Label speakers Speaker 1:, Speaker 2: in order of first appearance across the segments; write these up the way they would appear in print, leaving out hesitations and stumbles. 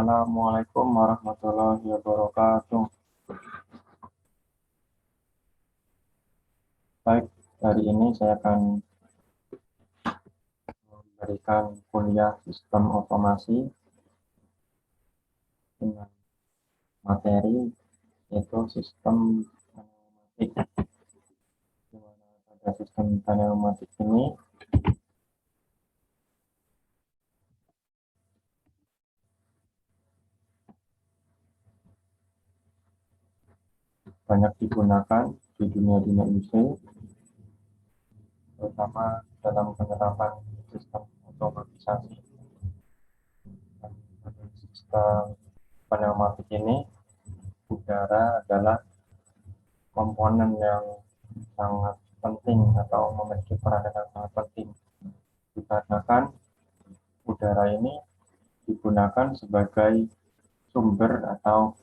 Speaker 1: Assalamualaikum warahmatullahi wabarakatuh. Baik, hari ini saya akan memberikan kuliah sistem otomasi dengan materi yaitu sistem pneumatik. Di mana pada sistem pneumatik ini banyak digunakan di dunia industri, terutama dalam penerapan sistem otomatisasi. Dan pada sistem pneumatik ini, udara adalah komponen yang sangat penting atau memiliki peran yang sangat penting, dikarenakan udara ini digunakan sebagai sumber atau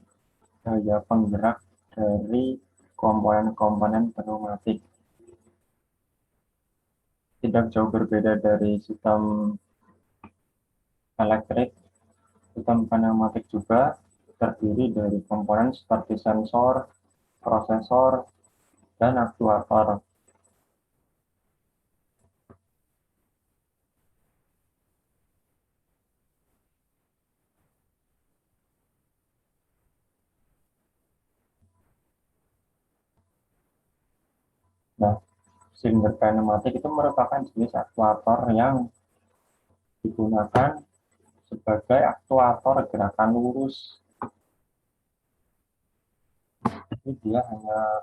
Speaker 1: daya penggerak dari komponen-komponen pneumatik. Tidak jauh berbeda dari sistem elektrik, sistem pneumatik juga terdiri dari komponen seperti sensor, prosesor, dan aktuator. Nah, silinder pneumatik itu merupakan jenis aktuator yang digunakan sebagai aktuator gerakan lurus. Jadi dia hanya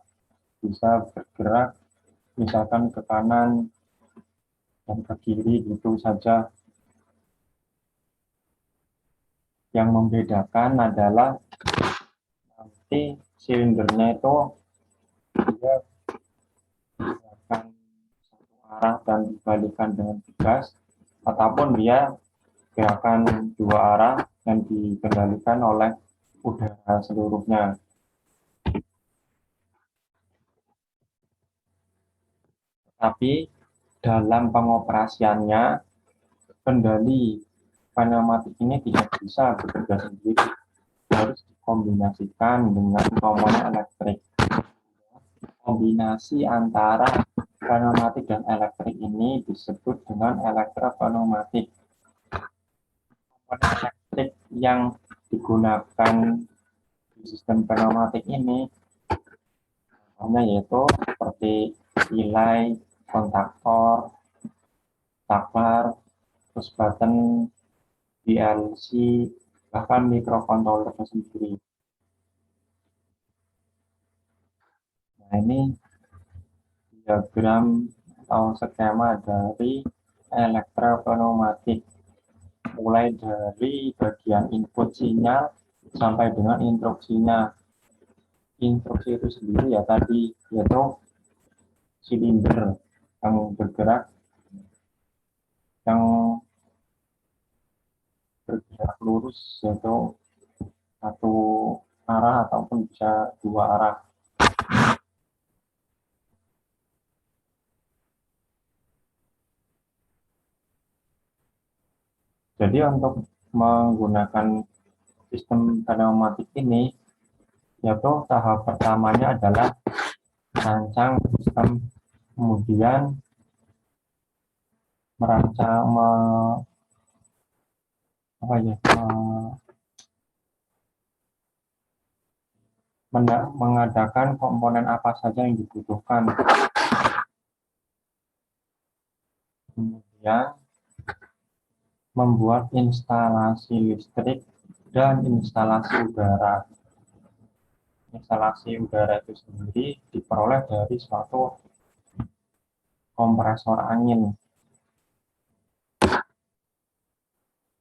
Speaker 1: bisa bergerak misalkan ke kanan dan ke kiri gitu saja. Yang membedakan adalah nanti silindernya itu dia akan satu arah dan dibalikan dengan tegas, ataupun dia gerakan dua arah dan dikendalikan oleh udara seluruhnya. Tapi dalam pengoperasiannya, kendali pneumatik ini tidak bisa bekerja sendiri, harus dikombinasikan dengan komponen elektrik. Kombinasi antara pneumatik dan elektrik ini disebut dengan elektropneumatik. Komponen elektrik yang digunakan di sistem pneumatik ini yaitu seperti relay, kontaktor, saklar, push button, PLC, bahkan microcontroller sendiri. Nah, ini diagram atau skema dari elektropneumatik, mulai dari bagian input sinyal sampai dengan instruksinya. Instruksi itu sendiri ya tadi, yaitu silinder yang bergerak lurus, yaitu satu arah ataupun bisa dua arah. Jadi untuk menggunakan sistem pneumatik ini, yaitu tahap pertamanya adalah merancang sistem, kemudian merancang mengadakan komponen apa saja yang dibutuhkan. Kemudian membuat instalasi listrik dan instalasi udara. Instalasi udara itu sendiri diperoleh dari suatu kompresor angin.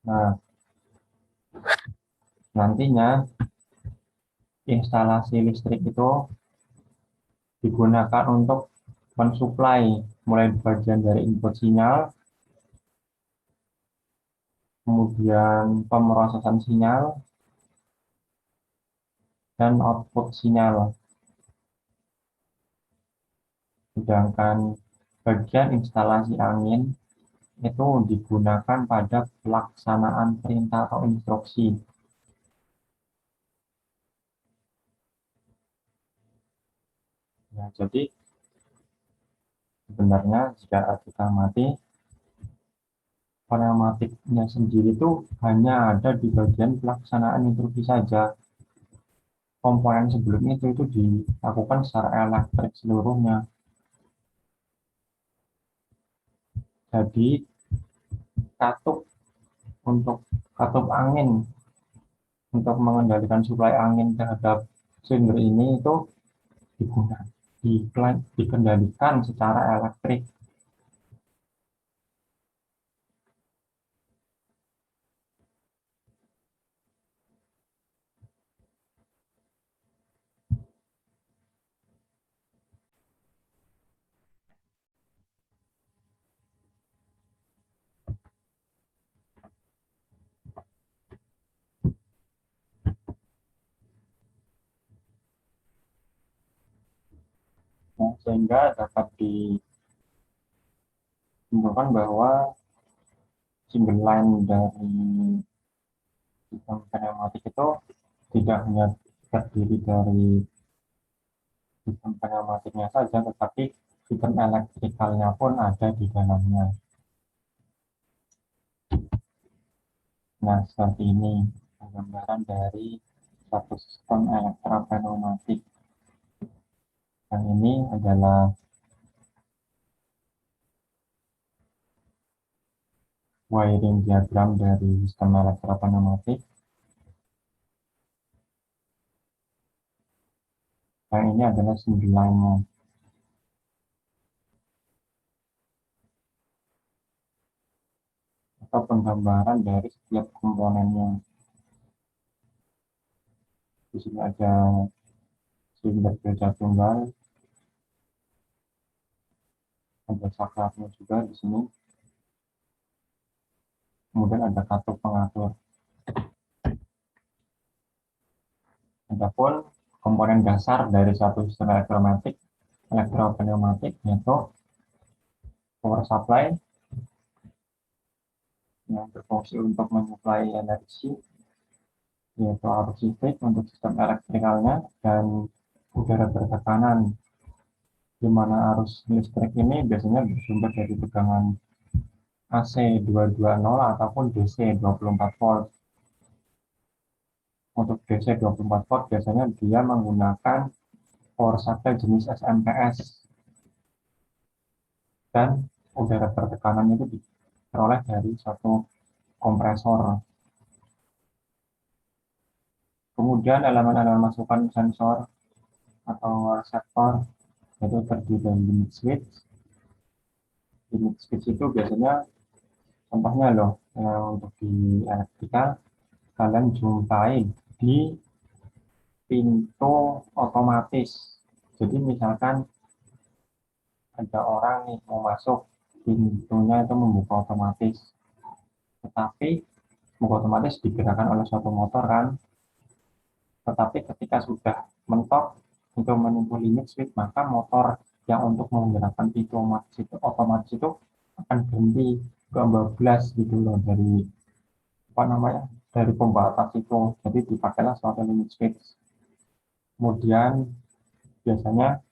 Speaker 1: Nah, nantinya instalasi listrik itu digunakan untuk mensuplai mulai bagian dari input sinyal, kemudian pemrosesan sinyal, dan output sinyal. Sedangkan bagian instalasi angin itu digunakan pada pelaksanaan perintah atau instruksi. Ya, jadi sebenarnya jika kita mati, pneumatiknya sendiri itu hanya ada di bagian pelaksanaan instruksi saja. Komponen sebelumnya itu dilakukan secara elektrik seluruhnya. Jadi katup untuk katup angin untuk mengendalikan suplai angin terhadap silinder ini itu digunakan dikendalikan secara elektrik. Nah, sehingga dapat disimpulkan bahwa single line dari sistem pneumatik itu tidak hanya terdiri dari sistem pneumatiknya saja, tetapi sistem elektrikalnya pun ada di dalamnya. Nah, seperti ini gambaran dari satu sistem elektropneumatik. Yang ini adalah wiring diagram dari sistem elektropneumatik. Yang ini adalah single line-nya. Atau penggambaran dari setiap komponennya. Di sini ada silinder kerja tunggal, ada saklarnya juga di sini. Kemudian ada katup pengatur. Adapun komponen dasar dari satu sistem elektropneumatik yaitu power supply yang berfungsi untuk menyuplai energi, yaitu arus listrik untuk sistem elektrikalnya, dan udara bertekanan, di mana arus listrik ini biasanya bersumber dari tegangan AC 220 ataupun DC 24 volt. Untuk DC 24 volt biasanya dia menggunakan power supply jenis SMPS, dan udara bertekanan itu diperoleh dari satu kompresor. Kemudian elemen-elemen masukan sensor atau reseptor itu terdiri dari limit switch. Limit switch itu biasanya contohnya loh, untuk di elektrikal kalian jumpai di pintu otomatis. Jadi misalkan ada orang nih mau masuk, pintunya itu membuka otomatis, tetapi membuka otomatis digerakkan oleh suatu motor kan. Tetapi ketika sudah mentok untuk menyentuh limit switch, maka motor yang untuk menggerakkan pintu otomatis itu akan berhenti kebablas gitu loh dari apa namanya, dari pembatas itu. Jadi dipakailah suatu limit switch. Kemudian biasanya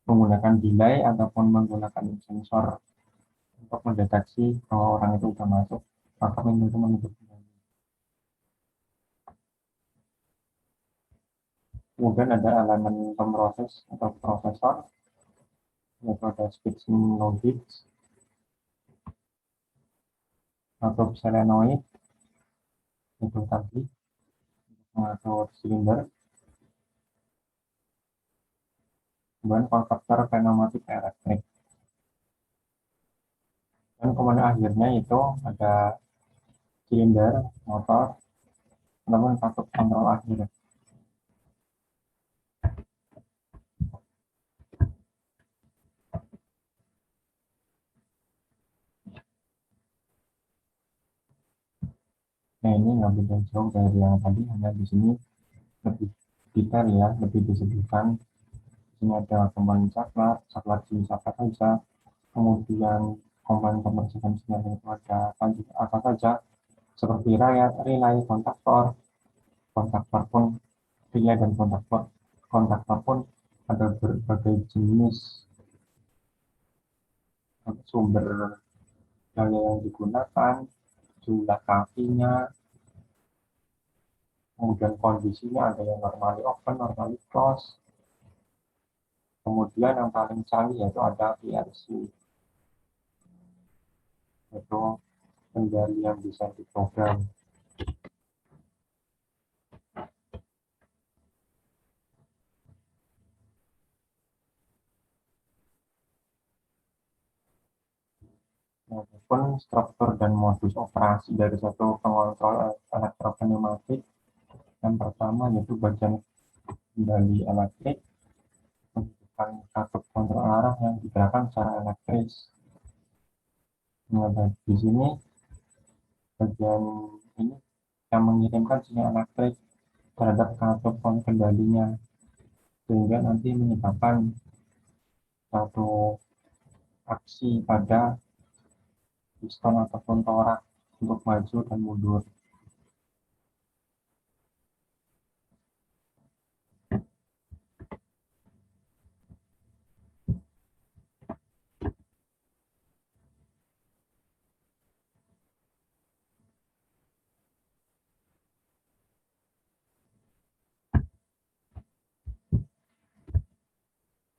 Speaker 1: menggunakan delay ataupun menggunakan sensor untuk mendeteksi bahwa orang itu sudah masuk, maka pintu itu menutup kembali. Kemudian ada elemen pemroses atau prosesor, yaitu ada switch logic atau solenoid, itu tadi mengatur silinder. Kemudian konverter pneumatik elektrik. Dan kemudian akhirnya itu ada silinder, motor, ataupun katup kontrol akhir. Nah, ini nggak beda jauh dari yang tadi, hanya di sini lebih detail ya, lebih disebutkan. Di sini ada komponen saklar, saklar jenis apa saja, kemudian komponen pembersihan sinyal itu ada apa saja, seperti relay, kontaktor pun relay dan kontaktor pun ada berbagai jenis sumber daya yang digunakan, jumlah kakinya, kemudian kondisinya ada yang normally open, normally close, kemudian yang paling canggih yaitu ada PLC, yaitu kendali yang bisa diprogram. Maupun struktur dan modus operasi dari satu pengontrol elektropneumatik. Yang pertama yaitu bagian kendali elektrik, menunjukkan katup kontrol arah yang digerakkan secara elektris. Nah, di sini bagian ini yang mengirimkan sinyal elektrik terhadap katup kendalinya, sehingga nanti menyebabkan satu aksi pada piston ataupun torak untuk maju dan mundur.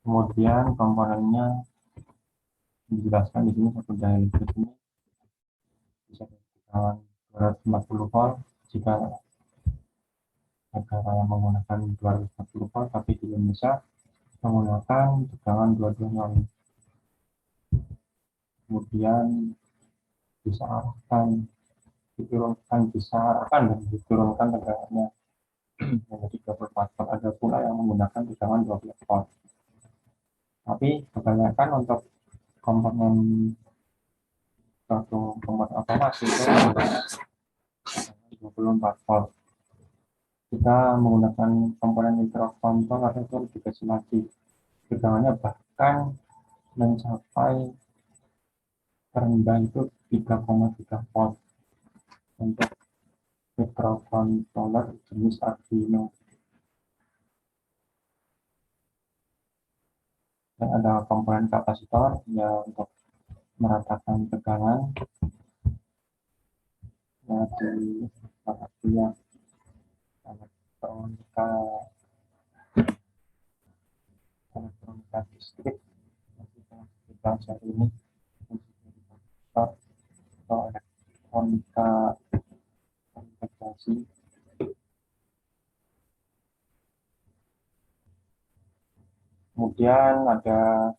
Speaker 1: Kemudian komponennya dijelaskan di sini. Satu daya listrik ini bisa dengan 240 volt jika negara yang menggunakan 240 volt, tapi di Indonesia menggunakan tegangan 220. Kemudian bisa arahkan, diturunkan, bisa arahkan dan diturunkan tegangannya menjadi 24 volt. Ada pula yang menggunakan tegangan 12 volt. Tapi kebanyakan untuk komponen satu komponen otomatis itu 24 volt. Kita menggunakan komponen mikrokontroller atau itu lebih kecil lagi. Tegangannya bahkan mencapai terendah itu 3,3 volt untuk mikrokontroller jenis Arduino. Dan ada komponen kapasitor ya untuk meratakan tegangan ya di bagian elektronika listrik kita saat ini atau elektronika integrasi. Kemudian ada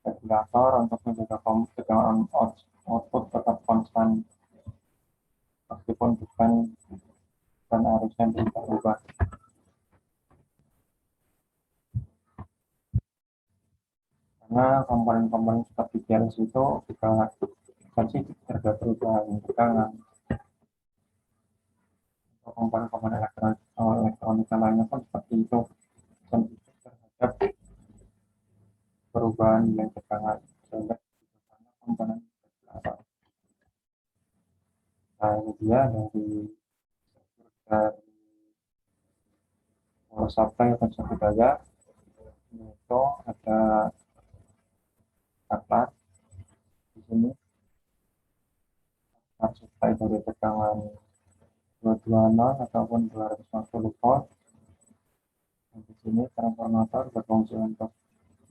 Speaker 1: regulator untuk menjaga tegangan output tetap konstan meskipun bukan dan arusnya berubah-ubah. Karena komponen-komponen seperti PLC itu juga pasti terhadap perubahan tegangan. Komponen-komponen elektronika lainnya pun seperti itu, terhadap perubahan nilai tegangan sehingga komponen berapa. Nah, ini dia dari supply atau sumber daya, yaitu ada kaplat di sini, supply dari tegangan 220 ataupun 240 volt. Di sini transformator berfungsi untuk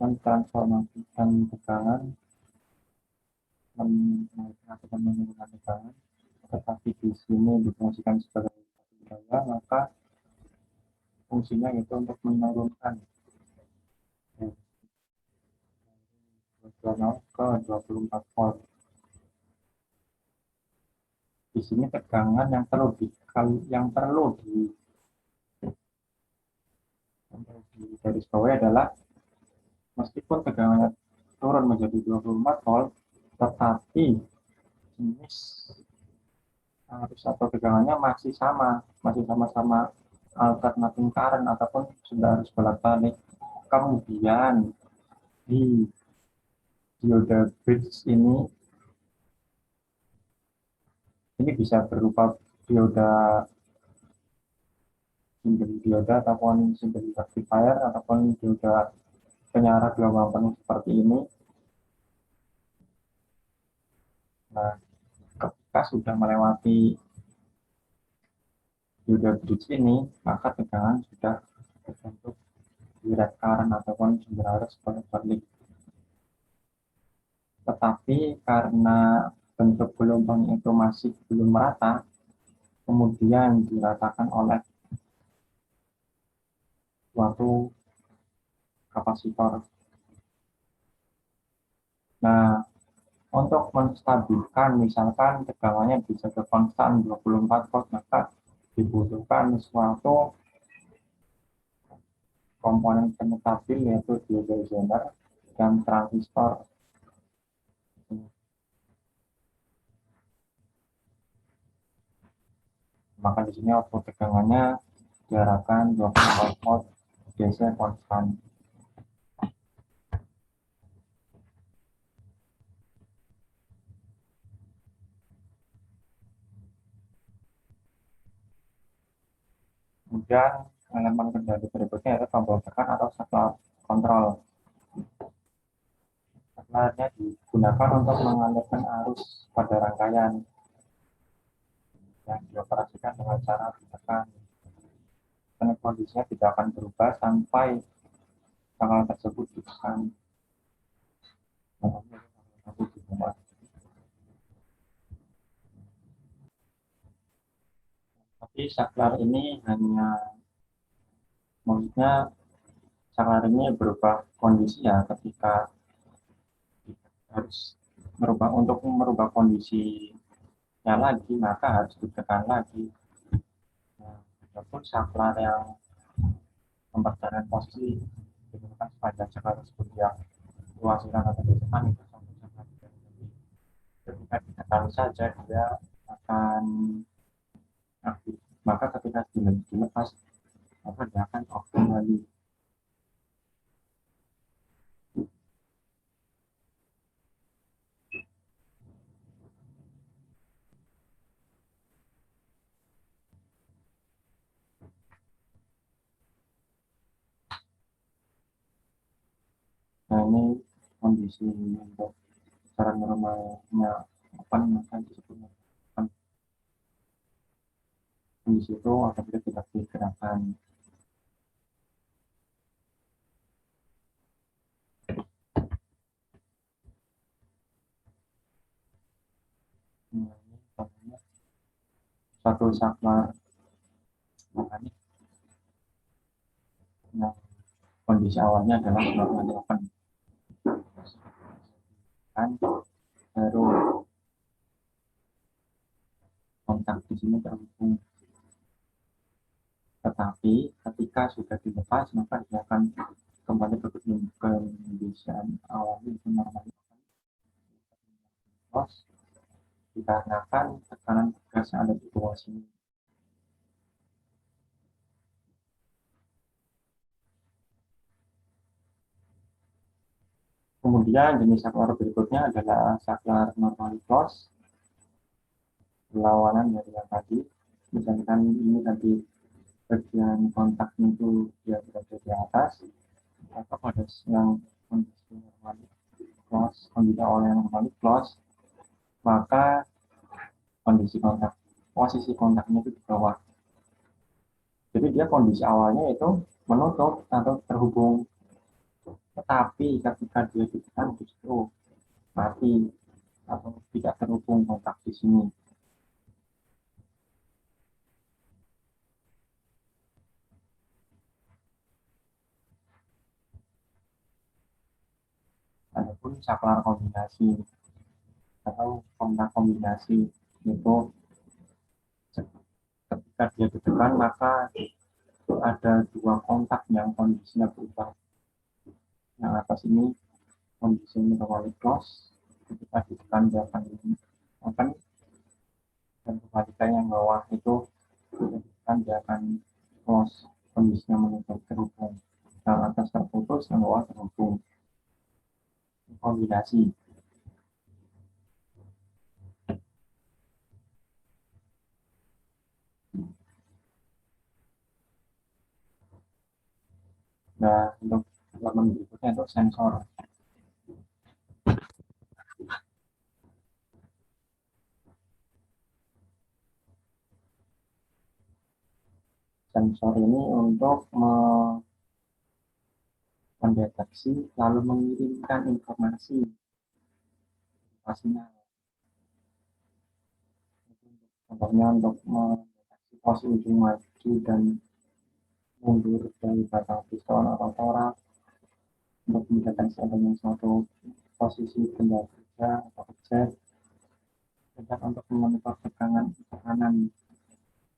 Speaker 1: mentransformasikan tegangan, meningkatkan menurunkan tegangan. Tetapi di sini difungsikan sebagai daya, maka fungsinya itu untuk menurunkan 220 ke 24 volt. Di sini tegangan yang perlu di garis bawah adalah meskipun tegangannya turun menjadi 24 volt, tetapi jenis arus atau tegangannya masih sama-sama alternating current ataupun sudah harus bolak-balik. Kemudian di dioda bridge ini bisa berupa dioda simbol dioda ataupun simbol rectifier ataupun dioda penyarah gelombang penuh seperti ini. Nah, ketika sudah melewati dioda bridge ini, maka tegangan sudah terbentuk direct current ataupun sumber arus berbalik. Tetapi karena bentuk gelombang itu masih belum merata, kemudian diratakan oleh suatu kapasitor. Nah, untuk menstabilkan misalkan tegangannya bisa ke konstan 24 volt, maka dibutuhkan suatu komponen penstabil yaitu dioda Zener dan transistor. Maka di sini output tegangannya diarahkan 24 volt DC konstan. Kemudian elemen kendali berikutnya yaitu tombol tekan atau saklar kontrol. Saklarnya digunakan untuk mengalirkan arus pada rangkaian yang dioperasikan dengan cara ditekan. Dan kondisinya tidak akan berubah sampai saklar tersebut ditekan. Tapi saklar ini hanya, maksudnya saklar ini berubah kondisi ya ketika harus merubah kondisinya lagi, maka harus ditekan lagi. Nah, walaupun saklar yang mempertahankan posisi digunakan sepanjang saklar tersebut yang luasiran atau ditekan itu sampai saklar ketika ditekan saja dia akan aktif. Maka ketika dilepas maka dia akan off kembali. Nah, ini kondisi untuk cara normalnya apa namanya disebutnya kondisi itu apabila tidak digerakkan. Nah, ini contohnya satu saklar mekanik yang kondisi awalnya adalah normalnya open, kan baru kontak di sini terhubung. Tetapi ketika sudah dilepas maka dia akan kembali ke kondisi awalnya itu normalnya open dikarenakan tekanan gas yang ada di bawah sini. Kemudian jenis saklar berikutnya adalah saklar normally close, berlawanan dari yang tadi. Misalkan ini tadi bagian kontaknya itu dia berada di atas, atau pada yang kondisi normally close, kondisi awal yang normally close, maka posisi kontaknya itu di bawah. Jadi dia kondisi awalnya itu menutup atau terhubung, tetapi ketika dia ditekan justru mati atau tidak terhubung kontak di sini. Adapun saklar kombinasi atau kontak kombinasi itu ketika dia ditekan maka ada dua kontak yang kondisinya berubah. Yang atas ini kondisinya kembali close, ketika ditekan dia akan open, dan kebalikannya yang bawah itu ditekan dia akan close, kondisinya menutup terhubung. Yang atas terputus, yang bawah terhubung. Kombinasi. Nah, untuk elemen berikutnya itu sensor. Sensor ini untuk mendeteksi lalu mengirimkan informasi pastinya. Contohnya untuk mendeteksi posisi ujung maju dan mundur dari batang piston atau torak, untuk mendeteksi adanya suatu posisi benda kerja atau objek, dan untuk memonitor tekanan.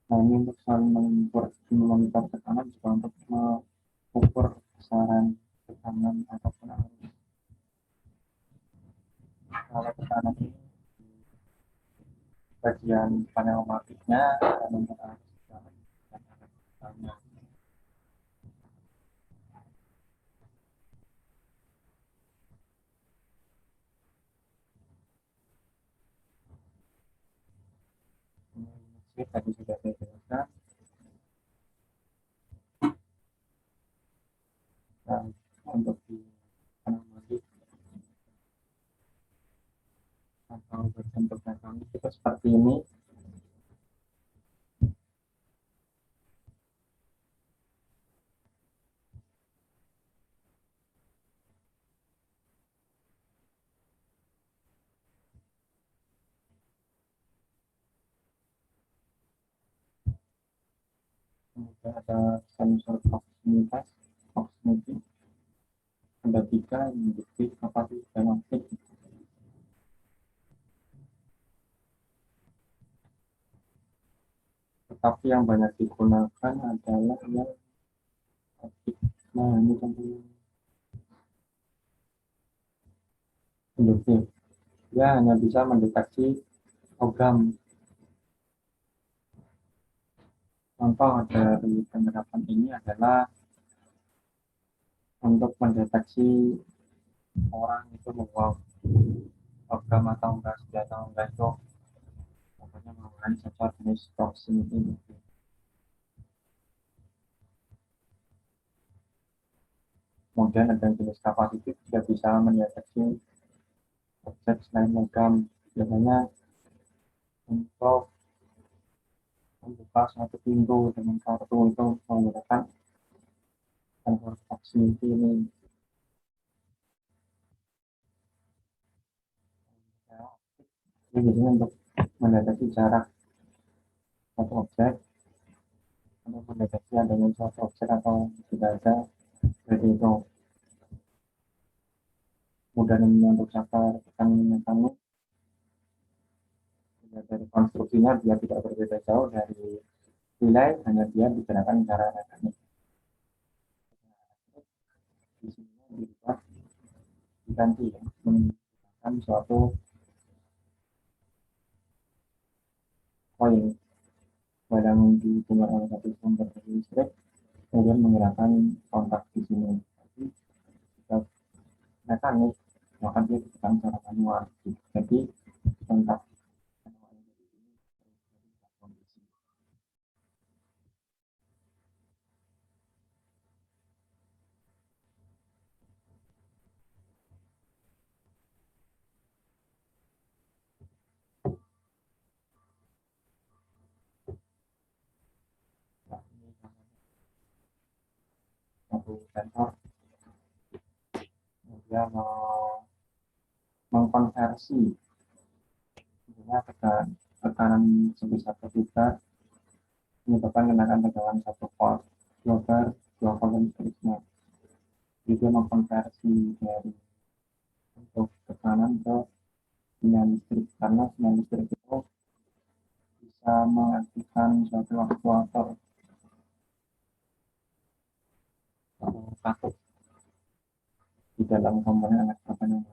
Speaker 1: Nah, ini untuk selalu memonitor tekanan juga untuk mengukur besaran tekanan ataupun arus. Kalau tekanan ini bagian pneumatiknya dan untuk arus dan arus. Tadi sudah saya jelaskan. Dan untuk di pneumatik atau berbentuk mekanik itu seperti ini. Kemudian ada sensor proximity, ada 3 induktif, kapacitif, dan optik. Tetapi yang banyak digunakan adalah yang optik. Nah, ini tentunya induktif. Dia hanya bisa mendeteksi logam. Contoh dari penerapan ini adalah untuk mendeteksi orang itu membawa logam atau enggak, senjata atau enggak, itu pokoknya menggunakan sensor jenis proximity. Kemudian ada jenis kapasitif, dia bisa mendeteksi objek selain logam, biasanya untuk membuka suatu pintu dengan kartu itu menggunakan sensor proximity ini. Ini biasanya untuk mendeteksi jarak satu objek, untuk mendeteksi adanya suatu objek atau tidak ada, seperti itu. Kemudian ini untuk sensor tekanan mekanik, dari konstruksinya dia tidak berbeda jauh dari relay, hanya dia digunakan cara mekanik. Di sini dibuat diganti ya, menggunakan suatu koin yang digunakan oleh satu sumber listrik, kemudian menggunakan kontak di sini. Jadi jika mekanik, maka dia ditekan secara manual. Jadi kontak satu sensor, kemudian mengkonversi tekanan sebesar terbuka menyebabkan kenaikan tegangan 1 volt, 2 volt dan seterusnya. Jadi mengkonversi dari untuk tekanan ke sinyal listrik, karena sinyal listrik itu bisa mengaktifkan suatu aktuator atau katup di dalam komponen elektronik.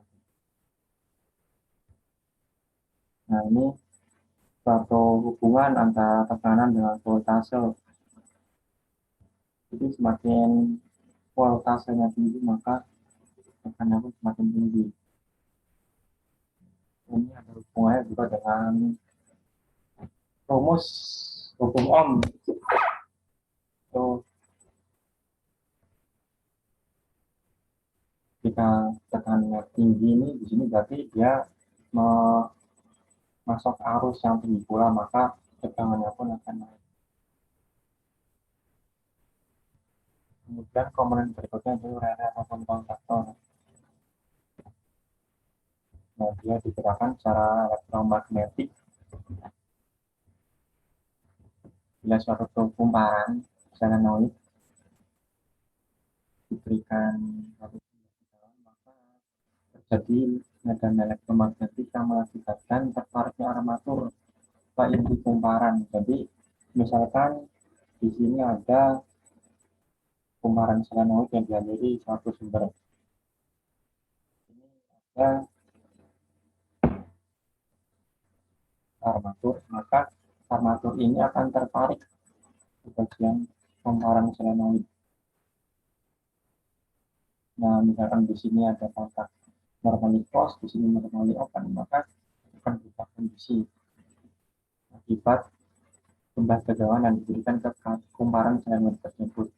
Speaker 1: Nah, ini suatu hubungan antara tekanan dengan voltase. Jadi semakin voltasenya tinggi, maka tekanannya pun semakin tinggi. Ini ada hubungannya juga dengan rumus hukum Ohm. Itu Ketika tekanannya tinggi ini di sini berarti dia masuk arus yang tinggi pula, maka tegangannya pun akan naik. Kemudian komponen berikutnya itu relay ataupun kontaktor. Nah, dia digerakkan secara elektromagnetik. Bila suatu kumparan solenoid diberikan satu maka terjadi medan elektromagnetik yang mengakibatkan tertariknya armatur ke inti kumparan. Jadi misalkan di sini ada kumparan solenoid yang dialiri suatu sumber. Ini ada armatur, maka armatur ini akan tertarik ke bagian kumparan solenoid. Nah, misalkan di sini ada kontak normally closed, di sini normally open, maka akan berubah kondisi akibat jumlah tegangan yang diberikan ke kumparan solenoid tersebut.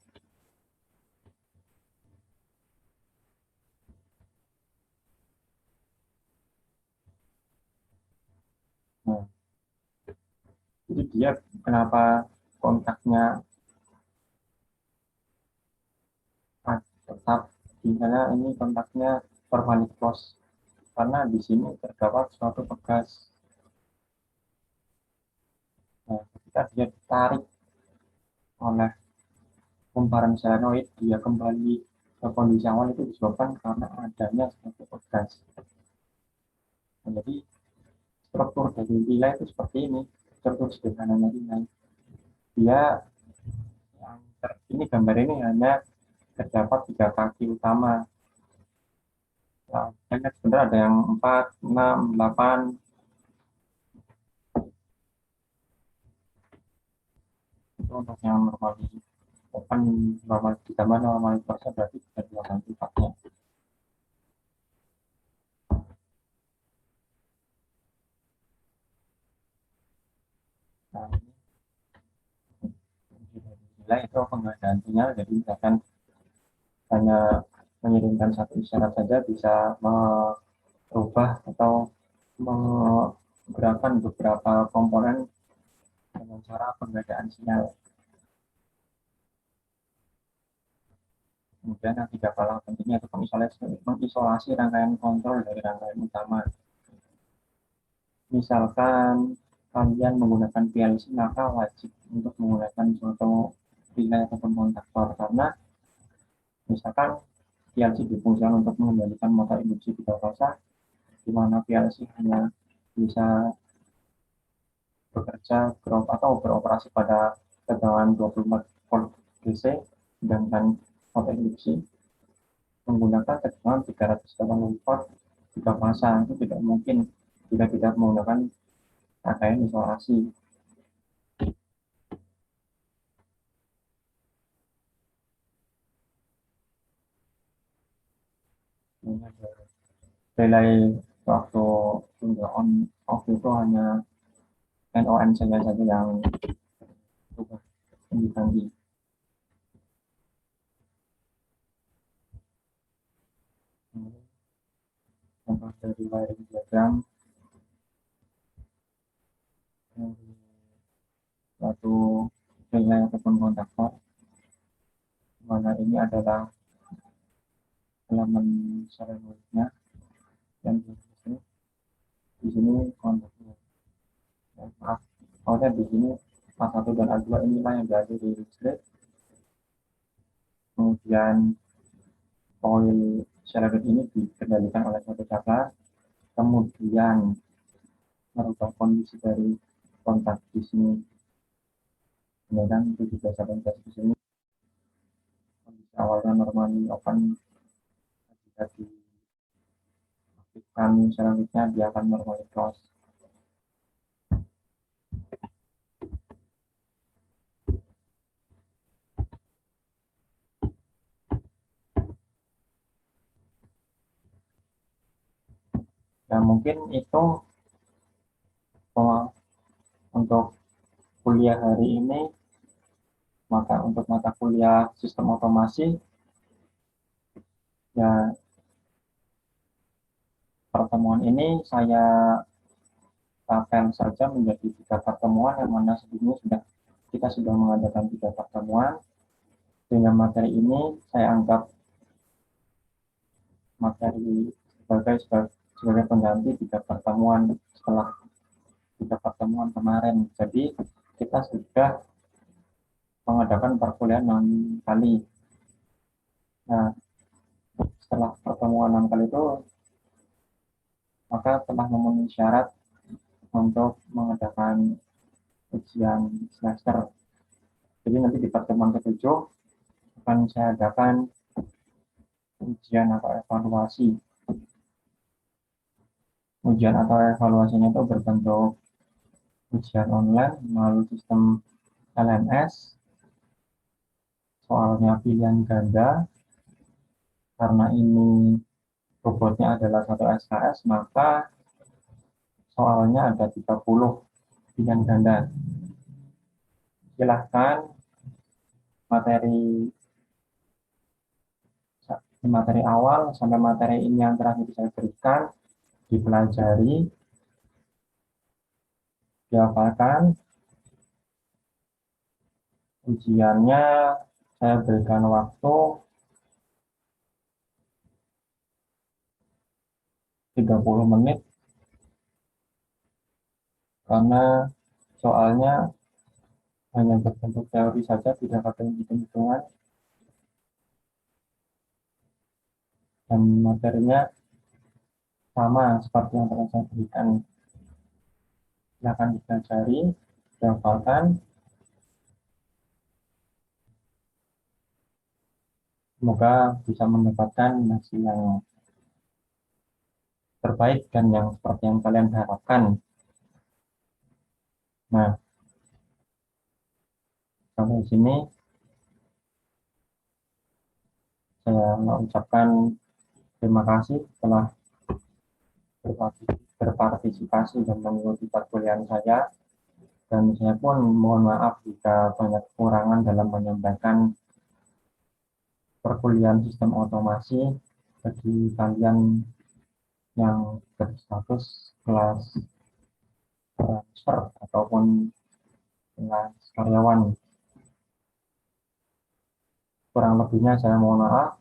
Speaker 1: Nah, jadi dia kenapa kontaknya tetap, misalnya ini kontaknya normally closed, karena di sini terdapat suatu pegas. Nah, ketika dia ditarik oleh kumparan solenoid, dia kembali ke kondisi awal itu disebabkan karena adanya suatu pegas. Nah, jadi struktur dari relay itu seperti ini, struktur sederhananya relay. Dia ini gambar ini hanya terdapat 3 kaki utama. Nah, sebenarnya ada yang 4, 6, 8. Itu untuk yang normal open, normal ditambah normalitasnya berarti bisa 2 kali lipatnya. Nah, ini itu pengadaan sinyal, jadi misalkan hanya mengirimkan satu isyarat saja bisa merubah atau menggerakkan beberapa komponen dengan cara pengadaan sinyal. Kemudian yang tidak kalah pentingnya itu mengisolasi rangkaian kontrol dari rangkaian utama. Misalkan kalian menggunakan PLC, maka wajib untuk menggunakan suatu relay ataupun kontaktor, karena misalkan PLC difungsikan untuk mengendalikan motor induksi bidang rasa, di mana PLC hanya bisa bekerja atau beroperasi pada tegangan 24 volt DC, sedangkan motor induksi menggunakan tegangan 380 volt 3 fasa. Itu tidak mungkin jika tidak menggunakan rangkaian isolasi. Relay waktu on off itu hanya NON saja yang berubah tinggi. Contoh dari wiring diagram suatu relay ataupun kontaktor, mana ini adalah elemen solenoidnya dan di sini kontaknya. Maaf, di sini A1 dan A2 inilah yang berada di listrik. Kemudian coil solenoid ini dikendalikan oleh satu cabang, kemudian merubah kondisi dari kontak di sini. Kemudian itu juga cabang di sini. Kondisi awalnya normally open, jika diaktifkan selanjutnya dia akan normally close. Nah, mungkin itu untuk kuliah hari ini. Maka untuk mata kuliah sistem otomasi, ya pertemuan ini saya rapel saja menjadi 3 pertemuan, yang mana sebelumnya kita sudah mengadakan 3 pertemuan. Dengan materi ini saya anggap materi sebagai pengganti 3 pertemuan setelah 3 pertemuan kemarin. Jadi kita sudah mengadakan perkuliahan 6 kali. Nah, setelah pertemuan 6 kali itu, maka telah memenuhi syarat untuk mengadakan ujian semester. Jadi nanti di pertemuan ke-7 akan saya adakan ujian atau evaluasi. Ujian atau evaluasinya itu berbentuk ujian online melalui sistem LMS. Soalnya pilihan ganda. Karena ini bobotnya adalah 1 SKS, maka soalnya ada 30 pilihan ganda. Silahkan materi awal sampai materi ini yang terakhir saya berikan dipelajari, dihafalkan. Ujiannya saya berikan waktu 30 menit karena soalnya hanya berbentuk teori saja, tidak ada hitung-hitungan, dan materinya sama seperti yang telah saya berikan. Silakan dipelajari, dihafalkan. Semoga bisa mendapatkan hasil yang terbaik dan yang seperti yang kalian harapkan. Nah, sampai sini saya mengucapkan terima kasih telah berpartisipasi dan mengikuti perkuliahan saya. Dan saya pun mohon maaf jika banyak kekurangan dalam menyampaikan perkuliahan sistem otomasi bagi kalian yang berstatus kelas transfer ataupun kelas karyawan. Kurang lebihnya saya mohon maaf.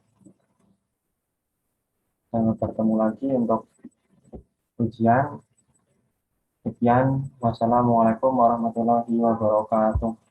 Speaker 1: Sampai bertemu lagi untuk ujian. Sekian, wassalamualaikum warahmatullahi wabarakatuh.